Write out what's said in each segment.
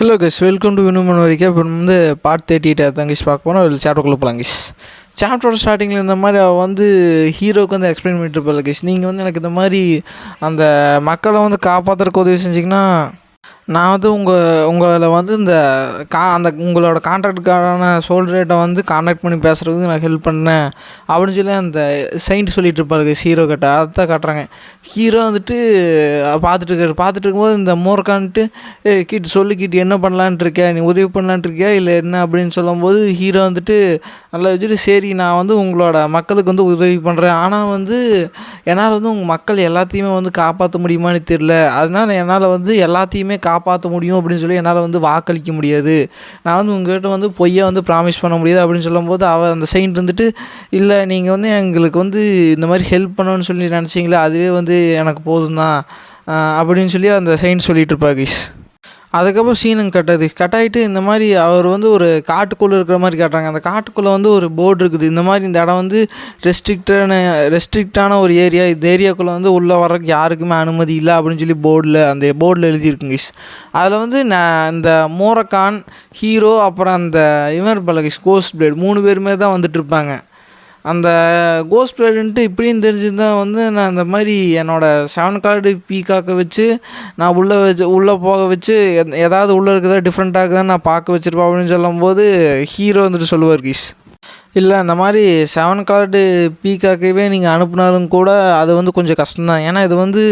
Hello guys, welcome to வினுமன் வரைக்கும். இப்போ வந்து பார்ட் 38 தான் கைஸ் பார்க்க போகிறோம். ஒரு சாப்டருக்குள்ளே போகலாம் கைஸ். சாப்டரோட ஸ்டார்டிங்கில் இந்த மாதிரி அவள் வந்து ஹீரோவுக்கு வந்து எக்ஸ்பிளைன் பண்ணிட்டு இருப்பாள் கைஸ். நீங்கள் வந்து எனக்கு இந்த மாதிரி அந்த மக்களை வந்து காப்பாற்றுறக்கு உதவி செஞ்சிங்கன்னா நான் வந்து உங்களை வந்து இந்த அந்த உங்களோட கான்ட்ராக்டுக்கான சோல் ரேட்டை வந்து கான்டாக்ட் பண்ணி பேசுகிறதுக்கு நான் ஹெல்ப் பண்ணேன் அப்படின்னு சொல்லி அந்த செயின்ட் சொல்லிட்டு இருப்பாரு ஹீரோ கிட்ட. அதான் காட்டுறாங்க. ஹீரோ வந்துட்டு பார்த்துட்டு இருக்கும்போது இந்த மோர்கான்ட்டு கிட் சொல்லிக்கிட்டு என்ன பண்ணலான்ட்டு இருக்கியா, நீ உதவி பண்ணலான்ட்டு இருக்கியா இல்லை என்ன அப்படின்னு சொல்லும்போது ஹீரோ வந்துட்டு நல்லா வச்சுட்டு சரி நான் வந்து உங்களோட மக்களுக்கு வந்து உதவி பண்ணுறேன், ஆனால் வந்து என்னால் வந்து உங்கள் மக்கள் எல்லாத்தையுமே வந்து காப்பாற்ற முடியுமான்னு தெரில, அதனால் என்னால் வந்து எல்லாத்தையுமே காப்பாற்ற முடியும் அப்படின்னு சொல்லி என்னால் வந்து வாக்களிக்க முடியாது, நான் வந்து உங்கள்கிட்ட வந்து பொய்யை வந்து ப்ராமிஸ் பண்ண முடியாது அப்படின்னு சொல்லும்போது அந்த செயின்ட் வந்துட்டு இல்லை நீங்கள் வந்து எங்களுக்கு வந்து இந்த மாதிரி ஹெல்ப் பண்ணணும்னு சொல்லி நினச்சிங்களே அதுவே வந்து எனக்கு போதும் தான் அப்படின்னு சொல்லி அந்த செயின்ட் சொல்லிட்டு இருப்பா கைஸ். அதுக்கப்புறம் சீனுங்க கட்டாயிட்டு இந்த மாதிரி அவர் வந்து ஒரு காட்டுக்குள்ளே இருக்கிற மாதிரி காட்டுறாங்க. அந்த காட்டுக்குள்ளே வந்து ஒரு போர்டு இருக்குது. இந்த மாதிரி இந்த இடம் வந்து ரெஸ்ட்ரிக்டான ஒரு ஏரியா, இந்த ஏரியாக்குள்ளே வந்து உள்ளே வர்றதுக்கு யாருக்குமே அனுமதி இல்லை அப்படின்னு சொல்லி அந்த போர்டில் எழுதியிருக்குங்க. அதில் வந்து இந்த மோரக்கான் ஹீரோ அப்புறம் அந்த இவர் பலகிஸ் கோஸ்ட் பிளேட் 3 பேருமே தான் வந்துட்டு இருப்பாங்க. அந்த கோஸ்ட் பிளேடுன்ட்டு இப்படின்னு தெரிஞ்சுதான் வந்து நான் இந்த மாதிரி என்னோடய 7 கார்டு பீக்காக்க வச்சு நான் உள்ளே போக வச்சு ஏதாவது உள்ளே இருக்குதா டிஃப்ரெண்ட்டாக இருக்குதான்னு நான் பார்க்க வச்சுருப்பேன் அப்படின்னு சொல்லும்போது ஹீரோ வந்துட்டு சொல்லுவார் கீஸ், இல்லை அந்த மாதிரி 7 கார்டு பீக்காக்கவே நீங்கள் அனுப்புனாலும் கூட அது வந்து கொஞ்சம் கஷ்டம்தான். ஏன்னா இது வந்து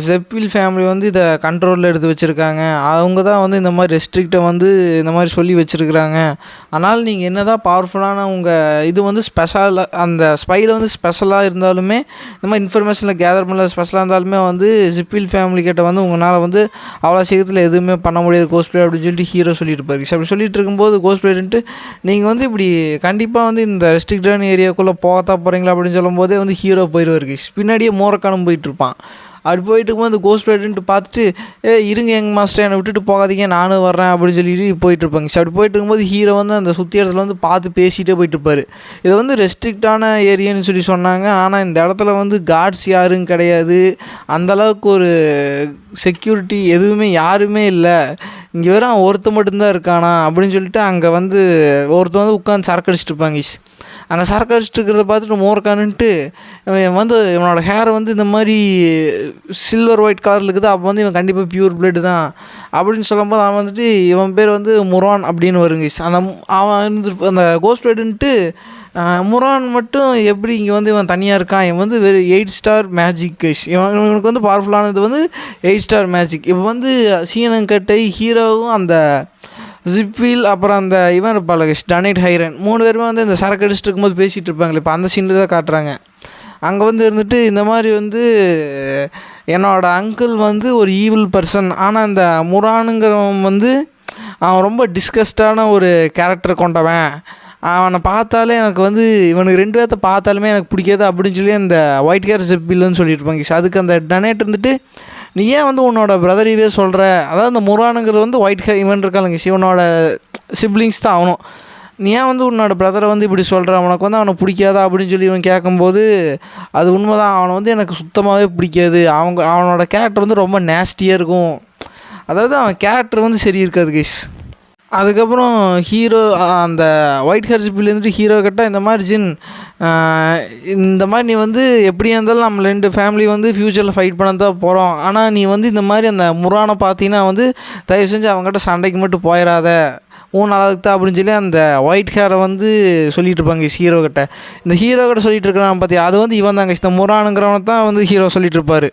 ஜெப்பில் ஃபேமிலி வந்து இதை கண்ட்ரோலில் எடுத்து வச்சுருக்காங்க. அவங்க தான் வந்து இந்த மாதிரி ரெஸ்ட்ரிக்டை வந்து இந்த மாதிரி சொல்லி வச்சுருக்குறாங்க. அதனால் நீங்கள் என்ன தான் பவர்ஃபுல்லான இது வந்து ஸ்பெஷலாக அந்த ஸ்பையில் வந்து ஸ்பெஷலாக இருந்தாலுமே இந்த மாதிரி இன்ஃபர்மேஷனில் கேதர் பண்ணல ஸ்பெஷலாக இருந்தாலுமே வந்து ஜிப்பில் ஃபேமிலி கிட்ட வந்து உங்களால் வந்து அவ்வளோ சீக்கிரத்தில் எதுவுமே பண்ண முடியாது கோஸ்ட் பிளே அப்படின்னு சொல்லிட்டு ஹீரோ சொல்லிட்டு இருப்பாரு. அப்படி சொல்லிட்டு இருக்கும்போது கோஸ்ட் பிளேன்ட்டு நீங்கள் வந்து இப்படி கண்டிப்பாக வந்து இந்த ரெஸ்ட்ரிக்டான ஏரியாவுக்குள்ளே போகத்தான் போகிறீங்களா அப்படின்னு சொல்லும்போதே வந்து ஹீரோ போயிடுவார். பின்னாடியே மோரக்கானும் போயிட்டுருப்பான். அப்படி போயிட்டு இருக்கும்போது கோஸ்ட் பிளேடுன்ட்டு பார்த்துட்டு இருங்க எங்கள் மாஸ்டர் என்னை விட்டுட்டு போகாதீங்க நானும் வர்றேன் அப்படின்னு சொல்லிட்டு போயிட்டுருப்பாங்க. அப்படி போயிட்டு இருக்கும்போது ஹீரோ வந்து அந்த சுற்றி இடத்துல வந்து பார்த்து பேசிகிட்டே போயிட்டுருப்பார். இது வந்து ரெஸ்ட்ரிக்டான ஏரியான்னு சொல்லி சொன்னாங்க, ஆனால் இந்த இடத்துல வந்து கார்ட்ஸ் யாரும் கிடையாது, அந்தளவுக்கு ஒரு செக்யூரிட்டி எதுவுமே யாருமே இல்லை, இங்கே வெறும் ஒருத்தர் மட்டும்தான் இருக்கானா அப்படின்னு சொல்லிட்டு அங்கே வந்து ஒருத்தர் வந்து உட்காந்து சரக்கு அடிச்சுட்டு இருப்பாங்க. அங்கே சரக்கு அடிச்சுட்டு இருக்கிறத பார்த்துட்டு மோர்கானுன்ட்டு இவன் வந்து இவனோட ஹேரை வந்து இந்த மாதிரி சில்வர் ஒயிட் கலரில் இருக்குது, அப்போ வந்து இவன் கண்டிப்பாக பியூர் பிளட் தான் அப்படின்னு சொல்லும்போது அவன் வந்துட்டு இவன் பேர் வந்து முரான் அப்படின்னு வருங்க. அவன் அந்த கோஸ்ட் பிளேடுன்ட்டு முரான் மட்டும் எப்படி இங்கே வந்து இவன் தனியாக இருக்கான், இவன் வந்து வெறும் 8 ஸ்டார் மேஜிக் கைஸ், இவனுக்கு வந்து பவர்ஃபுல்லானது வந்து 8 ஸ்டார் மேஜிக். இப்போ வந்து சீனங்கட்டை ஹீரோவும் அந்த ஜிப்வீல் அப்புறம் அந்த இவன் இருப்பாள் டனேட் ஹைரன் 3 பேருமே வந்து இந்த சரக்கு அடிச்சுட்டு இருக்கும்போது பேசிகிட்டு இருப்பாங்களே, இப்போ அந்த சீனில் தான் காட்டுறாங்க. அங்கே வந்து இருந்துட்டு இந்த மாதிரி வந்து என்னோடய அங்கிள் வந்து ஒரு ஈவில் பர்சன், ஆனால் இந்த முரானுங்கிறவன் வந்து அவன் ரொம்ப டிஸ்கஸ்டான ஒரு கேரக்டர் கொண்டவன், அவனை பார்த்தாலே எனக்கு வந்து இவனுக்கு 2 பேர்த்த பார்த்தாலுமே எனக்கு பிடிக்காது அப்படின்னு சொல்லி அந்த ஒயிட் ஹேர் ஜிப்பில்னு சொல்லியிருப்பாங்க. அதுக்கு அந்த டனேட் இருந்துட்டு நீ ஏன் வந்து உன்னோட பிரதரையே சொல்கிற, அதாவது அந்த முரானுங்கிறது வந்து ஒயிட் ஹேர் இவன் இருக்காளுங்க இவனோட சிப்ளிங்ஸ் தான் அவனும், நீ ஏன் வந்து உன்னோட பிரதரை வந்து இப்படி சொல்கிற, உனக்கு வந்து அவனை பிடிக்காதா அப்படின்னு சொல்லி இவன் கேட்கும்போது அது உண்மைதான், அவனை வந்து எனக்கு சுத்தமாகவே பிடிக்காது, அவனோட கேரக்டர் வந்து ரொம்ப நேஸ்டியாக இருக்கும், அதாவது அவன் கேரக்டர் வந்து சரி இருக்காது கைஸ். அதுக்கப்புறம் ஹீரோ அந்த ஒயிட் ஹேர் ஜிப்பிலேருந்து ஹீரோ கிட்ட இந்த மாதிரி இந்த மாதிரி நீ வந்து எப்படியா இருந்தாலும் நம்ம 2 ஃபேமிலி வந்து ஃப்யூச்சரில் ஃபைட் பண்ண தான் போகிறோம், ஆனால் நீ வந்து இந்த மாதிரி அந்த முரானை பார்த்தீங்கன்னா வந்து தயவு செஞ்சு அவங்ககிட்ட சண்டைக்கு மட்டும் போயிடாத, அளவுக்கு தான் அப்படின்னு சொல்லி அந்த ஒயிட் ஹேரை வந்து சொல்லிட்டு இருப்பாங்க ஹீரோ கிட்ட. இந்த ஹீரோ கிட்ட சொல்லிட்டு இருக்கிறான் பார்த்தியா, அது வந்து இவன் தாங்க இந்த முரானுங்கிறவனை தான் வந்து ஹீரோ சொல்லிட்டு இருப்பார்.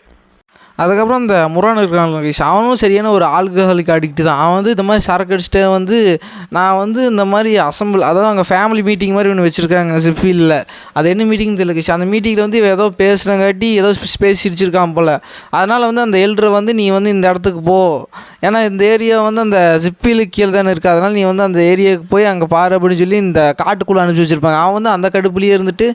அதுக்கப்புறம் இந்த முரான் இருக்கிறான் அவனும் சரியான ஒரு ஆல்கஹாலிக் அடிக்ட் தான். அவன் வந்து இந்த மாதிரி சரக்கு அடிச்சுட்டு வந்து நான் வந்து இந்த மாதிரி அதாவது அங்கே ஃபேமிலி மீட்டிங் மாதிரி ஒன்று வச்சுருக்காங்க ஜிப்ஃபீல்டில், அது என்ன மீட்டிங் தெரியல. அந்த மீட்டிங்கில் வந்து ஏதோ பேசுகிறங்காட்டி ஏதோ பேசி சிரிச்சிருக்கான் போல், அதனால் வந்து அந்த எல்டரை வந்து நீ வந்து இந்த இடத்துக்கு போ, ஏன்னா இந்த ஏரியா வந்து அந்த ஜிப்ஃபீல்டுக்கு கீழே தானே இருக்குது, அதனால் நீ வந்து அந்த ஏரியாவுக்கு போய் அங்கே பாரு அப்படின்னு சொல்லி இந்த காட்டுக்குள்ளே அனுப்பிச்சி வச்சுருப்பாங்க. அவன் வந்து அந்த கடுப்புலேயே இருந்துட்டு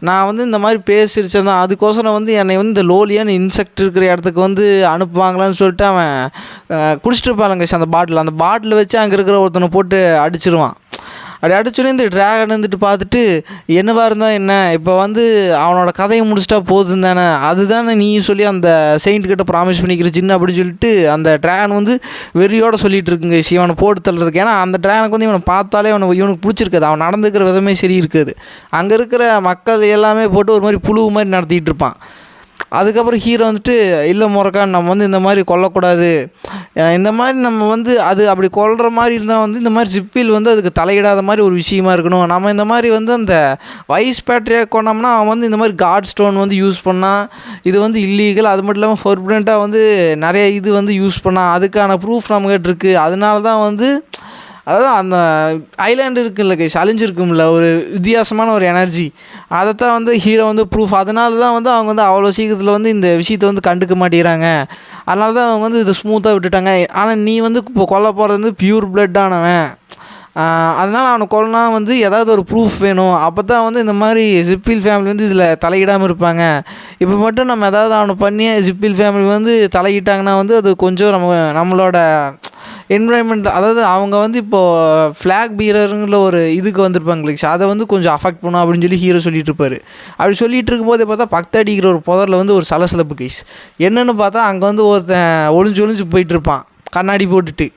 நான் வந்து இந்த மாதிரி பேசிருச்சேன் தான், அதுக்கோசரம் வந்து என்னை வந்து இந்த லோலியான இன்செக்ட் இருக்கிற இடத்துக்கு வந்து அனுப்புவாங்களான்னு சொல்லிட்டு அவன் குடிச்சிட்டு இருப்பாங்க அந்த பாட்டில் வச்சு அங்கே இருக்கிற ஒருத்தனை போட்டு அடிச்சிருவான். அப்படி அடிச்சோடனே இந்த ட்ராகன் வந்துட்டு பார்த்துட்டு என்னவா இருந்தால் என்ன, இப்போ வந்து அவனோட கதையை முடிச்சிட்டா போதும் தானே, அதுதானே நீ சொல்லி அந்த செயின்ட் கிட்ட ப்ராமிஸ் பண்ணிக்கிற சின்ன அப்படின்னு சொல்லிட்டு அந்த ட்ராகன் வந்து வெறியோட சொல்லிட்டு இருக்குங்க இவனை போட்டு தள்ளுறதுக்கு. ஏன்னா அந்த ட்ராகனுக்கு வந்து இவனை பார்த்தாலே இவனுக்கு பிடிச்சிருக்காது, அவன் நடந்துக்கிற விதமே சரி இருக்காது. அங்கே இருக்கிற மக்கள் எல்லாமே போட்டு ஒரு மாதிரி புழு மாதிரி நடத்திட்டு இருப்பான். அதுக்கப்புறம் ஹீரோ வந்துட்டு இல்லை முறக்கான், நம்ம வந்து இந்த மாதிரி கொல்லக்கூடாது, இந்த மாதிரி நம்ம வந்து அது அப்படி கொல்கிற மாதிரி இருந்தால் வந்து இந்த மாதிரி ஜிப்பில் வந்து அதுக்கு தலையிடாத மாதிரி ஒரு விஷயமா இருக்கணும். நம்ம இந்த மாதிரி வந்து அந்த வைஸ் பேட்ரியாக கொண்டோம்னா அவன் வந்து இந்த மாதிரி காட் ஸ்டோன் வந்து யூஸ் பண்ணால் இது வந்து இல்லீகல், அது மட்டும் இல்லாமல் ஃபர்பிடண்ட்டாக வந்து நிறைய இது வந்து யூஸ் பண்ணால் அதுக்கான ப்ரூஃப் நம்மகிட்ட இருக்குது. அதனால தான் வந்து அதாவது அந்த ஐலாண்டு இருக்குல்ல கைஸ், அழிஞ்சிருக்கும்ல ஒரு வித்தியாசமான ஒரு எனர்ஜி, அதைத்தான் வந்து ஹீரோ வந்து ப்ரூஃப். அதனால தான் வந்து அவங்க வந்து அவ்வளோ சீக்கிரத்தில் வந்து இந்த விஷயத்தை வந்து கண்டுக்க மாட்டேங்கிறாங்க. அதனால தான் அவங்க வந்து இதை ஸ்மூத்தாக விட்டுட்டாங்க. ஆனால் நீ வந்து இப்போ கொல்ல போகிறது வந்து பியூர் பிளட்டானவன், அதனால் அவனை கொல்லனா வந்து ஏதாவது ஒரு ப்ரூஃப் வேணும். அப்போ தான் வந்து இந்த மாதிரி ஜிப்பில் ஃபேமிலி வந்து இதில் தலையிடாமல் இருப்பாங்க. இப்போ மட்டும் நம்ம ஏதாவது அவனை பண்ணி ஜிப்பில் ஃபேமிலி வந்து தலையிட்டாங்கன்னா வந்து அது கொஞ்சம் நம்மளோட என்விரான்மெண்ட், அதாவது அவங்க வந்து இப்போது ஃப்ளாக் பீரருங்கிற ஒரு இதுக்கு வந்திருப்பாங்க, அதை வந்து கொஞ்சம் அஃபெக்ட் பண்ணும் அப்படின்னு சொல்லி ஹீரோ சொல்லிட்டு இருப்பார். அப்படி சொல்லிட்டு இருக்கும்போதே பார்த்தா பக்த அடிக்கிற ஒரு புதரில் வந்து ஒரு சலசலப்பு கைஸ். என்னென்னு பார்த்தா அங்கே வந்து ஒருத்தன் ஒளிஞ்சு போயிட்டுருப்பான் கண்ணாடி போட்டுட்டு.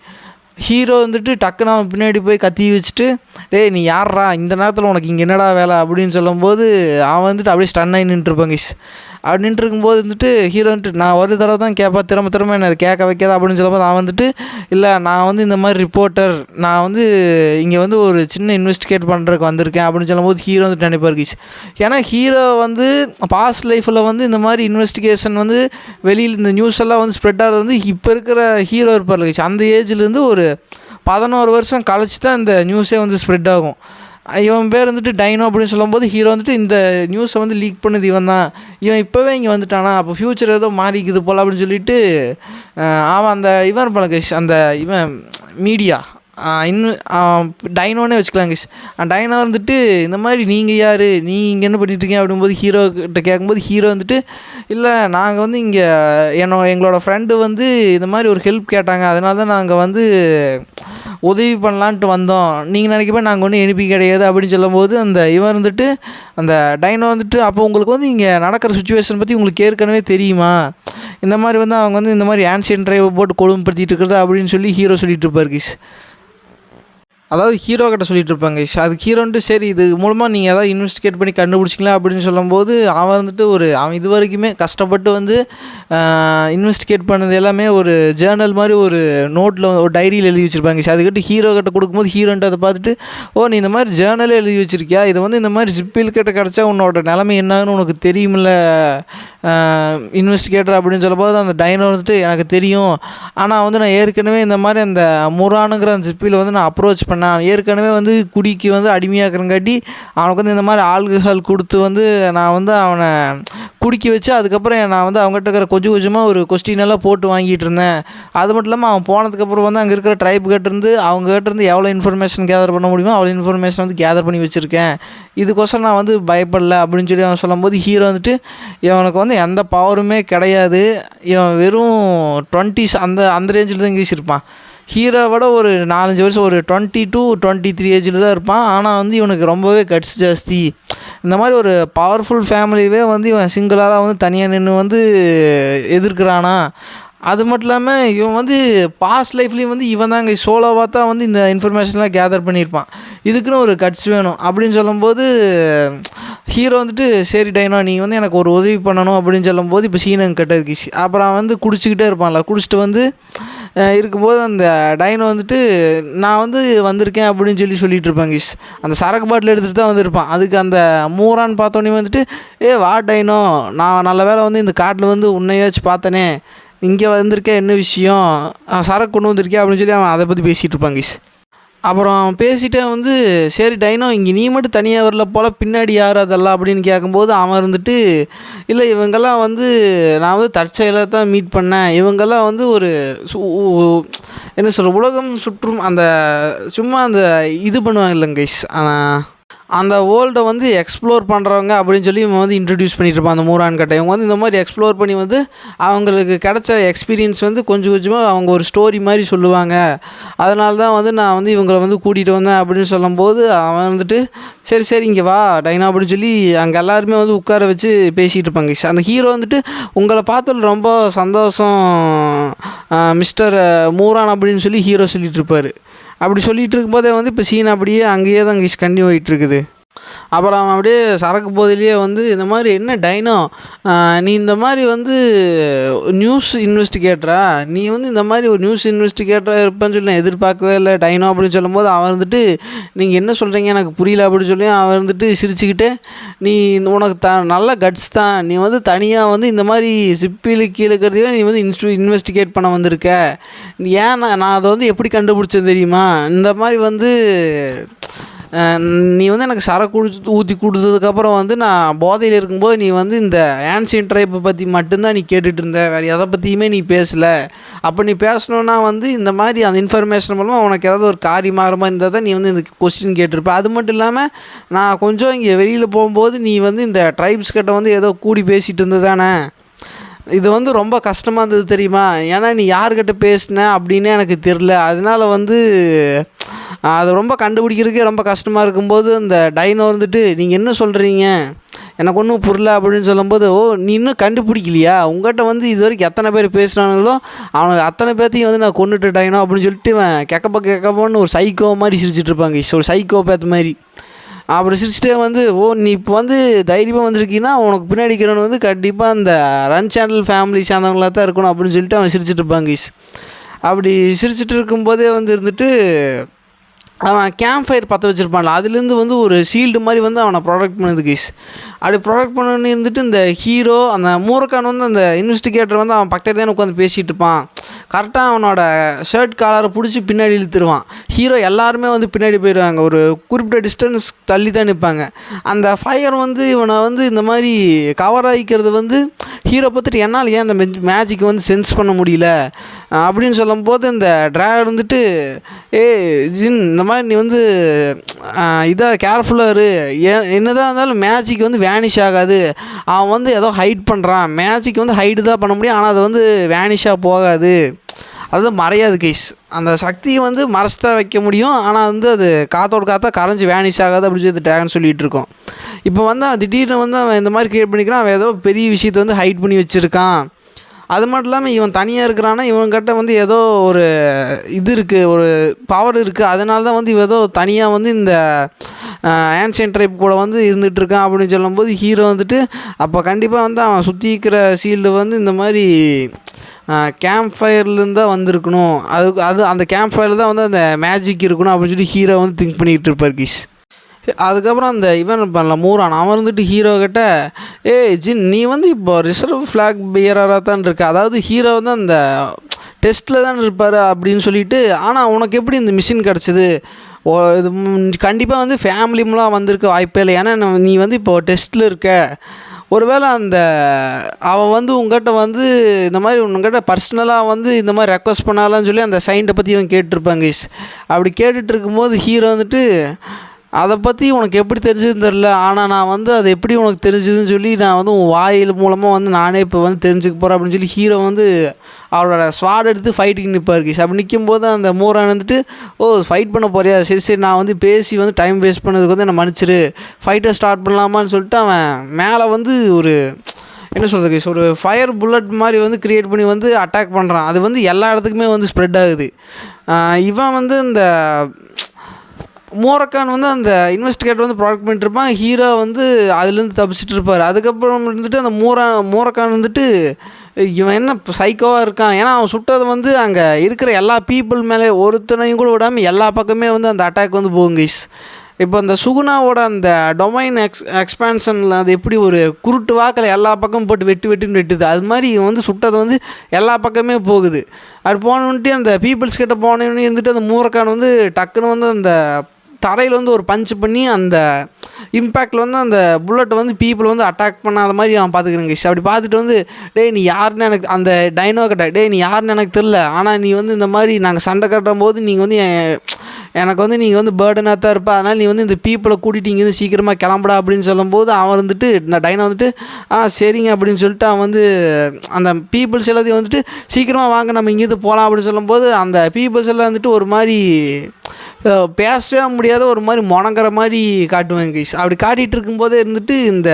ஹீரோ வந்துட்டு டக்குன்னு அவன் பின்னாடி போய் கத்தி வச்சுட்டு, டேய் நீ யார்ரா, இந்த நேரத்தில் உனக்கு இங்கே என்னடா வேலை அப்படின்னு சொல்லும்போது அவன் வந்துட்டு அப்படியே ஸ்டன் ஆகி நின்றுருப்பாங்க. அப்படி நின்றுருக்கும்போது வந்துட்டு ஹீரோ வந்துட்டு நான் ஒரு தடவை தான் கேட்பேன், திரும்ப என்ன கேட்க வைக்காத அப்படின்னு சொல்லும்போது அவன் வந்துட்டு இல்லை நான் வந்து இந்த மாதிரி ரிப்போர்ட்டர், நான் வந்து இங்கே வந்து ஒரு சின்ன இன்வெஸ்டிகேட் பண்ணுறதுக்கு வந்திருக்கேன் அப்படின்னு சொல்லும்போது ஹீரோ வந்துட்டு நினைப்பார் கைஸ். ஏன்னா ஹீரோ வந்து பாஸ்ட் லைஃப்பில் வந்து இந்த மாதிரி இன்வெஸ்டிகேஷன் வந்து வெளியில் இந்த நியூஸ் எல்லாம் வந்து ஸ்ப்ரெட் ஆகிறது வந்து இப்போ இருக்கிற ஹீரோ இருப்பார் கைஸ், அந்த ஏஜ்லேருந்து ஒரு 11 வருஷம் கழிச்சு தான் இந்த நியூஸே வந்து ஸ்ப்ரெட் ஆகும். இவன் பேர் வந்துட்டு டைனோ அப்படின்னு சொல்லும்போது ஹீரோ வந்துட்டு இந்த நியூஸை வந்து லீக் பண்ணது இவன் தான், இவன் இப்போவே இங்கே வந்துட்டானா, அப்போ ஃப்யூச்சர் ஏதோ மாறிக்குது போல் அப்படின்னு சொல்லிட்டு அவன் அந்த இவன் பழகேஷ் அந்த இவன் மீடியா டைனோன்னே வச்சுக்கலாம் கைஸ். டைனோ வந்துட்டு இந்த மாதிரி நீங்கள் யார், நீ இங்கே என்ன பண்ணிட்டுருக்கீங்க அப்படிங்கும்போது ஹீரோ கிட்ட கேட்கும்போது ஹீரோ வந்துட்டு இல்லை நாங்கள் வந்து இங்கே எங்களோட ஃப்ரெண்டு வந்து இந்த மாதிரி ஒரு ஹெல்ப் கேட்டாங்க, அதனால தான் நாங்கள் வந்து உதவி பண்ணலான்ட்டு வந்தோம், நீங்கள் நினைக்கப்போ நாங்கள் ஒன்றும் எனிப்பி கிடையாது அப்படின்னு சொல்லும்போது அந்த இவன் வந்துட்டு அந்த டைனோ வந்துட்டு அப்போ உங்களுக்கு வந்து இங்கே நடக்கிற சுச்சுவேஷன் பற்றி உங்களுக்கு ஏற்கனவே தெரியுமா, இந்த மாதிரி வந்து அவங்க வந்து இந்த மாதிரி ஆன்சியன் ட்ரைவை போட்டு கொடுமைப்படுத்திட்டு இருக்கிறது அப்படின்னு சொல்லி ஹீரோ சொல்லிட்டு இருப்பார் கிஸ். அதாவது ஹீரோ கிட்ட சொல்லிட்டு இருப்பாங்க. அதுக்கு ஹீரோ வந்துட்டு சரி இது மூலமாக நீங்கள் ஏதாவது இன்வெஸ்டிகேட் பண்ணி கண்டுபிடிச்சிங்களா அப்படின்னு சொல்லும்போது அவன் வந்துட்டு அவன் இது வரைக்குமே கஷ்டப்பட்டு வந்து இன்வெஸ்டிகேட் பண்ணது எல்லாமே ஒரு ஜேர்னல் மாதிரி ஒரு நோட்டில் ஒரு டைரியில் எழுதி வச்சுருப்பாங்க. அதுக்கிட்ட ஹீரோ கிட்ட கொடுக்கும்போது ஹீரோன்ட்டு அதை பார்த்துட்டு ஓ நீ இந்த மாதிரி ஜேர்னலே எழுதி வச்சுருக்கியா, இதை வந்து இந்த மாதிரி ஜிப்பில் கிட்ட கிடச்சா உன்னோட நிலைமை என்னான்னு உனக்கு தெரியுமில்ல இன்வெஸ்டிகேட்டர் அப்படின்னு சொல்லும்போது அந்த டைனோ வந்துட்டு எனக்கு தெரியும், ஆனால் வந்து நான் ஏற்கனவே இந்த மாதிரி அந்த முரானுங்கிற அந்த ஜிப்பில் வந்து நான் அப்ரோச் பண்ணேன், ஏற்கனவே வந்து குடிக்கு வந்து அடிமையாக்குறங்காட்டி அவனுக்கு வந்து இந்த மாதிரி ஆல்கஹால் கொடுத்து வந்து நான் வந்து அவனை குடிக்க வச்சு அதுக்கப்புறம் நான் வந்து அவங்ககிட்ட இருக்கிற கொஞ்சமாக ஒரு கொஸ்டின் எல்லாம் போட்டு வாங்கிட்டு இருந்தேன். அது மட்டும் இல்லாமல் அவன் போனதுக்கப்புறம் வந்து அங்கே இருக்கிற ட்ரைப் கிட்டேருந்து அவங்ககிட்டருந்து எவ்வளோ இன்ஃபர்மேஷன் கேதர் பண்ண முடியுமோ அவ்வளோ இன்ஃபர்மேஷன் வந்து கேதர் பண்ணி வச்சுருக்கேன், இதுக்கோசரம் நான் வந்து பயப்படல அப்படின்னு சொல்லி அவன் சொல்லும்போது ஹீரோ வந்துட்டு இவனுக்கு வந்து எந்த பவருமே கிடையாது, இவன் வெறும் 20s அந்த ரேஞ்சில் தான் இருப்பான், ஹீரோவோட ஒரு 4-5 வருஷம் ஒரு 20 to 23 ஏஜில் தான் இருப்பான், ஆனால் வந்து இவனுக்கு ரொம்பவே கட்ஸ் ஜாஸ்தி, இந்த மாதிரி ஒரு பவர்ஃபுல் ஃபேமிலியவே வந்து இவன் சிங்கிளாக வந்து தனியாக நின்று வந்து எதிர்க்கிறானா. அது மட்டும் இல்லாமல் இவன் வந்து பாஸ்ட் லைஃப்லேயும் வந்து இவன் தான் இங்கே சோலோவாக தான் வந்து இந்த இன்ஃபர்மேஷன்லாம் கேதர் பண்ணியிருப்பான், இதுக்குன்னு ஒரு கட்ஸ் வேணும் அப்படின்னு சொல்லும்போது ஹீரோ வந்துட்டு சரி டைனோ நீ வந்து எனக்கு ஒரு உதவி பண்ணணும் அப்படின்னு சொல்லும்போது இப்போ சீனங்க கட்டதுக்கு அப்புறம் வந்து குடிச்சிக்கிட்டே இருப்பான்ல, குடிச்சிட்டு வந்து இருக்கும்போது அந்த டைனோ வந்துட்டு நான் வந்து வந்திருக்கேன் அப்படின்னு சொல்லிட்டு இருப்பாங்க. அந்த சரக்கு பாட்டில் எடுத்துகிட்டு தான் வந்திருப்பான். அதுக்கு அந்த மூரான்னு பார்த்தோன்னே வந்துட்டு வா டைனோ நான் நல்ல வேளை வந்து இந்த காட்டில் வந்து உன்னையாச்சும் பார்த்தனே, இங்கே வந்திருக்கேன் என்ன விஷயம், சரக்கு கொண்டு வந்திருக்கேன் அப்படின்னு சொல்லி அவன் அதை பற்றி பேசிகிட்டு இருப்பாங்க. அப்புறம் பேசிட்டே வந்து சரி டைனோ இங்கே நீ மட்டும் தனியாக வரல போல், பின்னாடி யார் அதெல்லாம் அப்படின்னு கேட்கும்போது அவன் இருந்துட்டு இல்லை இவங்கெல்லாம் வந்து நான் வந்து தற்செயலாக தான் மீட் பண்ணேன், இவங்கெல்லாம் வந்து ஒரு என்ன சொல்கிற உலகம் சுற்றும் அந்த சும்மா அந்த இது பண்ணுவாங்க இல்லைங்க கைஸ், அந்த வேர்ல்டை வந்து எக்ஸ்ப்ளோர் பண்ணுறவங்க அப்படின்னு சொல்லி இவன் வந்து இன்ட்ரடியூஸ் பண்ணிட்டு இருப்பான் அந்த மூரான் கட்டை. இவங்க வந்து இந்த மாதிரி எக்ஸ்ப்ளோர் பண்ணி வந்து அவங்களுக்கு கிடைச்ச எக்ஸ்பீரியன்ஸ் வந்து கொஞ்சம் கொஞ்சமாக அவங்க ஒரு ஸ்டோரி மாதிரி சொல்லுவாங்க. அதனால தான் வந்து நான் வந்து இவங்களை வந்து கூட்டிகிட்டு வந்தேன் அப்படின்னு சொல்லும்போது அவன் வந்துட்டு சரி சரி இங்கே வா டைனா அப்படின்னு சொல்லி அங்கே எல்லாருமே வந்து உட்கார வச்சு பேசிகிட்டு இருப்பாங்க. அந்த ஹீரோ வந்துட்டு உங்களை பார்த்தது ரொம்ப சந்தோஷம் மிஸ்டர் மூரான் அப்படின்னு சொல்லி ஹீரோ சொல்லிகிட்டு இருப்பார். அப்படி சொல்லிகிட்டு இருக்கும்போதே வந்து இப்போ சீன் அப்படியே அங்கேயே தான் கன்டினியூ ஆகிட்டுருக்குது. அப்புறம் அவன் அப்படியே சரக்கு போதிலேயே வந்து இந்த மாதிரி என்ன டைனோ நீ இந்த மாதிரி வந்து நியூஸ் இன்வெஸ்டிகேட்டரா, நீ வந்து இந்த மாதிரி ஒரு நியூஸ் இன்வெஸ்டிகேட்டராக இருப்பேன்னு சொல்லி நான் எதிர்பார்க்கவே இல்லை டைனோ அப்படின்னு சொல்லும்போது அவன் வந்துட்டு நீங்கள் என்ன சொல்கிறீங்க எனக்கு புரியல அப்படின்னு சொல்லி அவன் வந்துட்டு சிரிச்சுக்கிட்டு நீ உனக்கு நல்ல கட்ஸ் தான், நீ வந்து தனியாக வந்து இந்த மாதிரி சிப்பியில் கீழே இருக்கிறதையே நீ வந்து இன்வெஸ்டிகேட் பண்ண வந்திருக்க, ஏன் நான் அதை வந்து எப்படி கண்டுபிடிச்சேன் தெரியுமா, இந்த மாதிரி வந்து நீ வந்து எனக்கு சரக்கு ஊற்றி கொடுத்ததுக்கப்புறம் வந்து நான் போதையில் இருக்கும்போது நீ வந்து இந்த ஆன்சியன் ட்ரைப்பை பற்றி மட்டும்தான் நீ கேட்டுட்டு இருந்த, வேறு எதை பற்றியுமே நீ பேசலை. அப்போ நீ பேசணுன்னா வந்து இந்த மாதிரி அந்த இன்ஃபர்மேஷன் மூலமாக உனக்கு ஏதாவது ஒரு காரியமாக மாதிரி இருந்தால் தான் நீ வந்து இந்த கொஸ்டின் கேட்டிருப்ப. அது மட்டும் இல்லாமல் நான் கொஞ்சம் இங்கே வெளியில் போகும்போது நீ வந்து இந்த ட்ரைப்ஸ் கிட்ட வந்து ஏதோ கூடி பேசிகிட்டு இருந்தது தானே, இது வந்து ரொம்ப கஷ்டமாக இருந்தது தெரியுமா, ஏன்னா நீ யார்கிட்ட பேசின அப்படின்னே எனக்கு தெரில, அதனால வந்து அது ரொம்ப கண்டுபிடிக்கிறதுக்கே ரொம்ப கஷ்டமாக இருக்கும்போது இந்த டைனோ வந்துட்டு நீங்கள் என்ன சொல்கிறீங்க எனக்கு ஒன்றும் புரியல அப்படின்னு சொல்லும்போது ஓ நீ இன்னும் கண்டுபிடிக்கலையா, உங்கள்கிட்ட வந்து இது வரைக்கும் எத்தனை பேர் பேசுகிறானுங்களோ அவனுக்கு அத்தனை பேர்த்தையும் வந்து நான் கொண்டுட்டு டைனோ அப்படின்னு சொல்லிட்டு இவன் கேட்கப்போன்னு ஒரு சைக்கோ மாதிரி சிரிச்சிட்டு இருப்பாங்க, ஒரு சைக்கோ பேத்த மாதிரி. அப்புறம் சிரிச்சிட்டே வந்து ஓ நீ இப்போ வந்து தைரியமாக வந்திருக்கீங்கன்னா உனக்கு பின்னாடி இருக்கிறவன் வந்து கண்டிப்பாக அந்த ரன் சேனல் ஃபேமிலி சேர்ந்தவங்களாக தான் இருக்கணும் அப்படின்னு சொல்லிட்டு அவன் சிரிச்சிட்டு இருப்பாங்க. அப்படி சிரிச்சிட்டு இருக்கும்போதே வந்து இருந்துட்டு அவன் கேம்ப் ஃபயர் பற்ற வச்சுருப்பான்ல, அதுலேருந்து வந்து ஒரு ஷீல்டு மாதிரி வந்து அவனை ப்ரொடெக்ட் பண்ணுது கைஸ். அப்படி ப்ரொடெக்ட் பண்ணி இருந்துட்டு இந்த ஹீரோ அந்த மூரக்கான் வந்து அந்த இன்வெஸ்டிகேட்டர் வந்து அவன் பக்கத்தில் தான் உட்காந்து பேசிகிட்டு இருப்பான். கரெக்டாக அவனோட ஷர்ட் காலரை பிடிச்சி பின்னாடி இழுத்துருவான். ஹீரோ எல்லாருமே வந்து பின்னாடி போயிடுவாங்க, ஒரு குறிப்பிட்ட டிஸ்டன்ஸ் தள்ளி தான் நிற்பாங்க. அந்த ஃபயர் வந்து இவனை வந்து இந்த மாதிரி கவர் ஆகிக்கிறது வந்து ஹீரோ பார்த்துட்டு என்னால் ஏன் அந்த மேஜிக் வந்து சென்ஸ் பண்ண முடியல அப்படின்னு சொல்லும்போது இந்த ட்ராகன் வந்துட்டு ஜின் இந்த மாதிரி நீ வந்து இதாக கேர்ஃபுல்லாக இரு, என்னதான் இருந்தாலும் மேஜிக் வந்து வேனிஷ் ஆகாது, அவன் வந்து ஏதோ ஹைட் பண்ணுறான், மேஜிக் வந்து ஹைடு தான் பண்ண முடியும் ஆனால் அது வந்து வேனிஷாக போகாது, அதுதான் மறையாது கைஸ், அந்த சக்தியை வந்து மறைச்சு தான் வைக்க முடியும் ஆனால் வந்து அது காற்றோடு காற்றா கரைஞ்சி வேனிஷ் ஆகாது அப்படின்னு சொல்லி ட்ராகன் சொல்லிகிட்டு இருக்கோம். இப்போ வந்து அவன் திடீர்னு வந்து அவன் இந்த மாதிரி கிரியேட் பண்ணிக்கிறான், அவன் ஏதோ பெரிய விஷயத்தை வந்து ஹைட் பண்ணி வச்சுருக்கான். அது மட்டும் இல்லாமல் இவன் தனியாக இருக்கிறான்னா இவன்கிட்ட வந்து ஏதோ ஒரு இது இருக்குது, ஒரு பவர் இருக்குது, அதனால தான் வந்து இவன் ஏதோ தனியாக வந்து இந்த ஆன்சியன் ட்ரைப் கூட வந்து இருந்துகிட்ருக்கான் அப்படின்னு சொல்லும்போது ஹீரோ வந்துட்டு அப்போ கண்டிப்பாக வந்து அவன் சுற்றி இருக்கிற ஷீல்டு வந்து இந்த மாதிரி கேம்ப் ஃபயர்லேருந்து தான் வந்திருக்கணும், அது அந்த கேம்ப் ஃபயரில் தான் வந்து அந்த மேஜிக் இருக்கணும் அப்படின்னு சொல்லி ஹீரோ வந்து திங்க் பண்ணிகிட்டு இருப்பார் கிஷ். அதுக்கப்புறம் அந்த இவன் பண்ணல மூரான் அவன் வந்துட்டு ஹீரோ கிட்ட ஜின் நீ வந்து இப்போ ரிசர்வ் ஃப்ளாக் பியராக தான் இருக்க, அதாவது ஹீரோ வந்து அந்த டெஸ்ட்டில் தான் இருப்பார் அப்படின்னு சொல்லிட்டு, ஆனால் உனக்கு எப்படி இந்த மிஷின் கிடச்சிது, இது கண்டிப்பாக வந்து ஃபேமிலி மூலம் வந்திருக்க வாய்ப்பே இல்லை, ஏன்னா நீ வந்து இப்போது டெஸ்ட்டில் இருக்க, ஒருவேளை அந்த அவன் வந்து உங்கள்கிட்ட வந்து இந்த மாதிரி உங்கள்கிட்ட பர்சனலாக வந்து இந்த மாதிரி ரெக்வஸ்ட் பண்ணாலான்னு சொல்லி அந்த சைன்ட்டை பற்றி இவன் கேட்டிருப்பாங்க. அப்படி கேட்டுட்டு இருக்கும்போது ஹீரோ வந்துட்டு அதை பற்றி உனக்கு எப்படி தெரிஞ்சதுன்னு தெரில, ஆனால் நான் வந்து அது எப்படி உனக்கு தெரிஞ்சதுன்னு சொல்லி நான் வந்து உன் வாயில் மூலமாக வந்து நானே இப்போ வந்து தெரிஞ்சுக்க போகிறேன் அப்படின்னு சொல்லி ஹீரோ வந்து அவரோட ஸ்வாட் எடுத்து ஃபைட்டுக்கு நிற்பார். அப்படி நிற்கும்போது அந்த மூரான் வந்துட்டு ஓ ஃபைட் பண்ண போறியா, சரி சரி நான் வந்து பேசி வந்து டைம் வேஸ்ட் பண்ணதுக்கு வந்து என்னை மன்னிச்சிரு, ஃபைட்டை ஸ்டார்ட் பண்ணலாமான்னு சொல்லிட்டு அவன் மேலே வந்து ஒரு என்ன சொல்கிறது ஒரு ஃபயர் புல்லட் மாதிரி வந்து க்ரியேட் பண்ணி வந்து அட்டாக் பண்ணுறான். அது வந்து எல்லா இடத்துக்குமே வந்து ஸ்ப்ரெட் ஆகுது. இவன் வந்து இந்த மூரக்கான் வந்து அந்த இன்வெஸ்டிகேட்டர் வந்து ப்ராடக்ட் பண்ணிட்டுருப்பான், ஹீரோ வந்து அதுலேருந்து தப்பிச்சிட்டு இருப்பார். அதுக்கப்புறம் இருந்துட்டு அந்த மூரக்கான் வந்துட்டு இவன் என்ன சைக்கோவாக இருக்கான், ஏன்னா அவன் சுட்டது வந்து அங்கே இருக்கிற எல்லா பீப்புள் மேலே ஒருத்தனையும் கூட விடாமல் எல்லா பக்கமே வந்து அந்த அட்டாக் வந்து போகுங்க. இப்போ அந்த சுகுணாவோட அந்த டொமைன் எக்ஸ்பேன்ஷனில் அது எப்படி ஒரு குருட்டு வாக்கில் எல்லா பக்கமும் போட்டு வெட்டுன்னு வெட்டுது, அது மாதிரி இவன் வந்து சுட்டது வந்து எல்லா பக்கமே போகுது. அது போனவன்ட்டு அந்த பீப்புள்ஸ் கிட்ட போனவனே இருந்துட்டு அந்த மூரக்கான் வந்து டக்குன்னு வந்து அந்த தரையில் வந்து ஒரு பஞ்ச் பண்ணி அந்த இம்பேக்டில் வந்து அந்த புல்லட்டை வந்து பீப்புள் வந்து அட்டாக் பண்ணாத மாதிரி அவன் பார்த்துக்கிறேங்க. அப்படி பார்த்துட்டு வந்து நீ யாருன்னு எனக்கு அந்த டைனோ கிட்ட நீ யாருன்னு எனக்கு தெரில, ஆனால் நீ வந்து இந்த மாதிரி நாங்கள் சண்டை கட்டும் போது நீங்கள் வந்து எனக்கு வந்து நீங்கள் வந்து பேர்டனாக தான் இருப்ப, அதனால் நீ வந்து இந்த பீப்புளை கூட்டிகிட்டு இங்கேருந்து சீக்கிரமாக கிளம்புடா அப்படின்னு சொல்லும்போது அவன் வந்துட்டு இந்த டைனோ வந்துட்டு சரிங்க அப்படின்னு சொல்லிட்டு அவன் வந்து அந்த பீப்புள்ஸ் எல்லாத்தையும் வந்துட்டு சீக்கிரமாக வாங்க நம்ம இங்கேருந்து போகலாம் அப்படின்னு சொல்லும்போது அந்த பீப்புள்ஸ் எல்லாம் வந்துட்டு ஒரு மாதிரி பேசவே முடியாத ஒரு மாதிரி முணங்குற மாதிரி காட்டுவாங்க கைஸ். அப்படி காட்டிகிட்டு இருக்கும்போதே இருந்துட்டு இந்த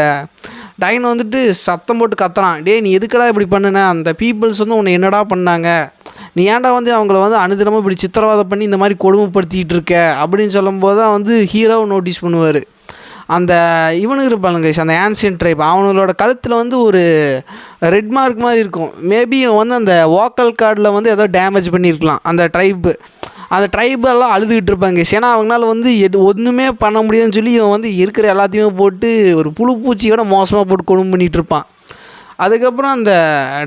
டைனோ வந்துட்டு சத்தம் போட்டு கத்துறான், டே நீ எதுக்கடா இப்படி பண்ணுன, அந்த பீப்புள்ஸ் வந்து உன்னை என்னடா பண்ணாங்க, நீ ஏன்டா வந்து அவங்கள வந்து அனுதினமாக இப்படி சித்திரவதை பண்ணி இந்த மாதிரி கொடுமைப்படுத்திகிட்டு இருக்க அப்படின்னு சொல்லும்போது தான் வந்து ஹீரோவை நோட்டீஸ் பண்ணுவார். அந்த இவனுக்கு இருப்பானுங்க கைஸ், அந்த ஆன்சியன் ட்ரைப், அவங்களோட கழுத்தில் வந்து ஒரு ரெட் மார்க் மாதிரி இருக்கும். மேபி வந்து அந்த வோக்கல் கார்டில் வந்து ஏதோ டேமேஜ் பண்ணியிருக்கலாம் அந்த ட்ரைப்பு. அந்த ட்ரைபெல்லாம் அழுதுகிட்டு இருப்பாங்க. ஏன்னா அவங்களால வந்து ஒன்றுமே பண்ண முடியாதுன்னு சொல்லி இவன் வந்து இருக்கிற எல்லாத்தையுமே போட்டு ஒரு புழு பூச்சியோட மோசமாக போட்டு கொடுமை பண்ணிகிட்டு இருப்பான். அதுக்கப்புறம் அந்த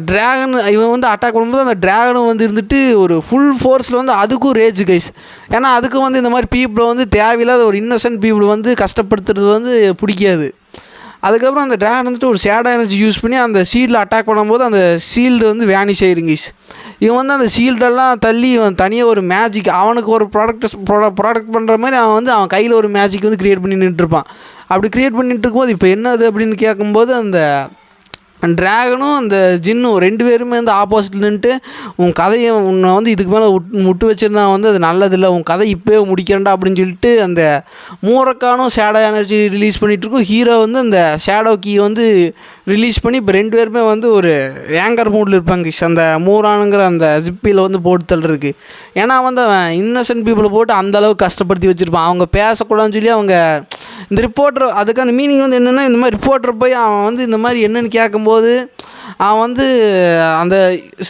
ட்ராகன் இவன் வந்து அட்டாக் பண்ணும்போது அந்த ட்ராகனும் வந்து இருந்துட்டு ஒரு ஃபுல் ஃபோர்ஸில் வந்து அதுக்கும் ரேஜ் கைஸ். ஏன்னா அதுக்கும் வந்து இந்த மாதிரி பீப்புளை வந்து தேவையில்லாத ஒரு இன்னசென்ட் பீப்புள் வந்து கஷ்டப்படுத்துறது வந்து பிடிக்காது. அதுக்கப்புறம் அந்த ட்ராகன் வந்துட்டு ஒரு ஷேடோ எனர்ஜி யூஸ் பண்ணி அந்த ஷீல்டில் அட்டாக் பண்ணும்போது அந்த ஷீல்டு வந்து வேனிஷ் ஆயிருங்க. இவன் வந்து அந்த ஷீல்டெல்லாம் தள்ளி இவன் தனியாக ஒரு மேஜிக் அவனுக்கு ஒரு ப்ராடக்ட் பண்ணுற மாதிரி அவன் வந்து அவன் கையில் ஒரு மேஜிக் வந்து க்ரியேட் பண்ணி நின்றுருப்பான். அப்படி க்ரியேட் பண்ணிட்டு இருக்கும்போது இப்போ என்னது அப்படின்னு கேட்கும்போது அந்த ட்ராகனும் அந்த ஜின்னும் 2 பேருமே வந்து ஆப்போசிட்டில் நின்றுட்டு உன் கதையை உன்னை வந்து இதுக்கு மேலே விட்டு வச்சுருந்தா வந்து அது நல்லதில்லை, உன் கதை இப்போவே முடிக்கிறேன்டா அப்படின்னு சொல்லிட்டு அந்த மூரக்கானும் ஷேடோ எனர்ஜி ரிலீஸ் பண்ணிகிட்ருக்கும். ஹீரோ வந்து அந்த ஷேடோ கீ வந்து ரிலீஸ் பண்ணி இப்போ 2 பேருமே வந்து ஒரு ஏங்கர் மூடில் இருப்பாங்க அந்த மூரானுங்கிற அந்த ஜிப்பியில் வந்து போட்டு தள்ளுறதுக்கு. ஏன்னா வந்து அவன் இன்னசென்ட் பீப்புளை போட்டு அந்தளவுக்கு கஷ்டப்படுத்தி வச்சுருப்பான். அவங்க பேசக்கூடாதுன்னு சொல்லி அவங்க இந்த ரிப்போர்ட்டர் அதுக்கான மீனிங் வந்து என்னென்னா இந்த மாதிரி ரிப்போர்ட்டர் போய் அவன் வந்து இந்த மாதிரி என்னென்னு கேட்கும்போது அவன் வந்து அந்த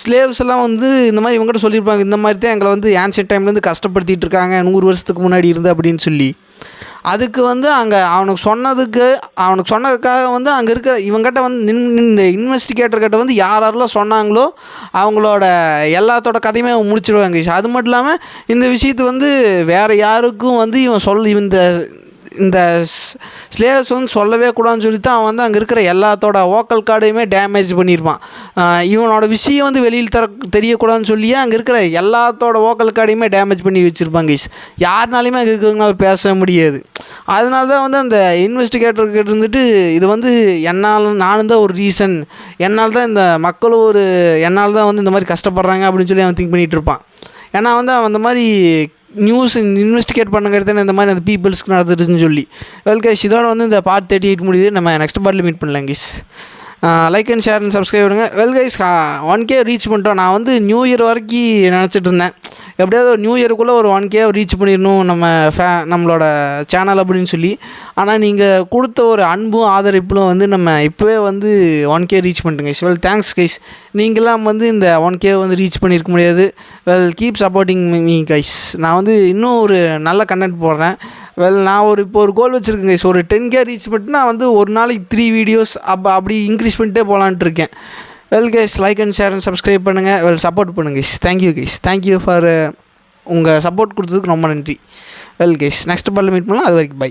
ஸ்லேவ்ஸ் எல்லாம் வந்து இந்த மாதிரி இவங்ககிட்ட சொல்லியிருப்பாங்க, இந்த மாதிரி தான் எங்களை வந்து ஆன்சியன்ட் டைம்லேருந்து கஷ்டப்படுத்திகிட்டு இருக்காங்க 100 வருஷத்துக்கு முன்னாடி இருந்து அப்படின்னு சொல்லி. அதுக்கு வந்து அங்கே அவனுக்கு சொன்னதுக்காக வந்து அங்கே இருக்க இவங்ககிட்ட வந்து இந்த இன்வெஸ்டிகேட்டர்கிட்ட வந்து யாரெல்லாம் சொன்னாங்களோ அவங்களோட எல்லாத்தோட கதையுமே அவன் முடிச்சிடுவாங்க. அது மட்டும் இல்லாமல் இந்த விஷயத்தை வந்து வேறு யாருக்கும் வந்து இவன் இந்த ஸ்லேவ்ஸ் வந்து சொல்லவே கூடாதுன்னு சொல்லி தான் அவன் வந்து அங்கே இருக்கிற எல்லாத்தோட வோக்கல் கார்டையுமே டேமேஜ் பண்ணியிருப்பான். இவனோட விஷயம் வந்து வெளியில் தெரியக்கூடாதுன்னு சொல்லியே அங்கே இருக்கிற எல்லாத்தோட வோக்கல் கார்டையுமே டேமேஜ் பண்ணி வச்சுருப்பாங்க. யாருனாலையுமே அங்கே இருக்கிறவங்களால பேச முடியாது. அதனால தான் வந்து அந்த இன்வெஸ்டிகேட்டர்கிட்ட இருந்துட்டு இது வந்து நானும் தான் ஒரு ரீசன், என்னால் தான் இந்த மக்களும் என்னால் தான் வந்து இந்த மாதிரி கஷ்டப்படுறாங்க அப்படின்னு சொல்லி அவன் திங்க் பண்ணிகிட்டு இருப்பான். ஏன்னா வந்து அவன் அந்த மாதிரி நியூஸ் இன்வெஸ்டிகேட் பண்ணுங்கிறது இந்த மாதிரி அந்த பீப்புள்ஸ்க்கு நடந்துருச்சுன்னு சொல்லி. கைஸ் இதோட வந்து இந்த பார்ட் 38 முடியுது. நம்ம நெக்ஸ்ட் பார்ட்டில் மீட் பண்ணலாம் guys. Like and share and subscribe பண்ணுங்கள். கைஸ் 1K ரீச் பண்ணிட்டோம். நான் வந்து நியூ இயர் வரைக்கும் நினச்சிட்டு இருந்தேன் எப்படியாவது ஒரு நியூ இயருக்குள்ளே ஒரு 1K ரீச் பண்ணிடணும் நம்மளோட சேனல் அப்படின்னு சொல்லி. ஆனால் நீங்கள் கொடுத்த ஒரு அன்பும் ஆதரிப்பும் வந்து நம்ம இப்போவே வந்து 1K ரீச் பண்ணிட்டுங்க கைஸ். Thanks guys. நீங்களாம் வந்து இந்த 1K வந்து ரீச் பண்ணியிருக்க முடியாது. Keep supporting me guys. நான் வந்து இன்னும் ஒரு நல்ல கண்டென்ட் போடுறேன். நான் இப்போ ஒரு கோல் வச்சுருக்கேன் கைஸ். ஒரு 10K ரீச் பண்ணிட்டு நான் வந்து ஒரு நாளைக்கு 3 வீடியோஸ் அப்படி இன்க்ரீஸ் பண்ணிட்டே போகலான்ட்டு இருக்கேன். Guys like and share and subscribe பண்ணுங்கள். சப்போர்ட் பண்ணுங்கள் guys. Thank you guys. Thank you for உங்கள் சப்போர்ட் கொடுத்ததுக்கு ரொம்ப நன்றி. கைஸ் நெக்ஸ்ட் பார்ட்டில் மீட் பண்ணலாம். அது வரைக்கும் பை.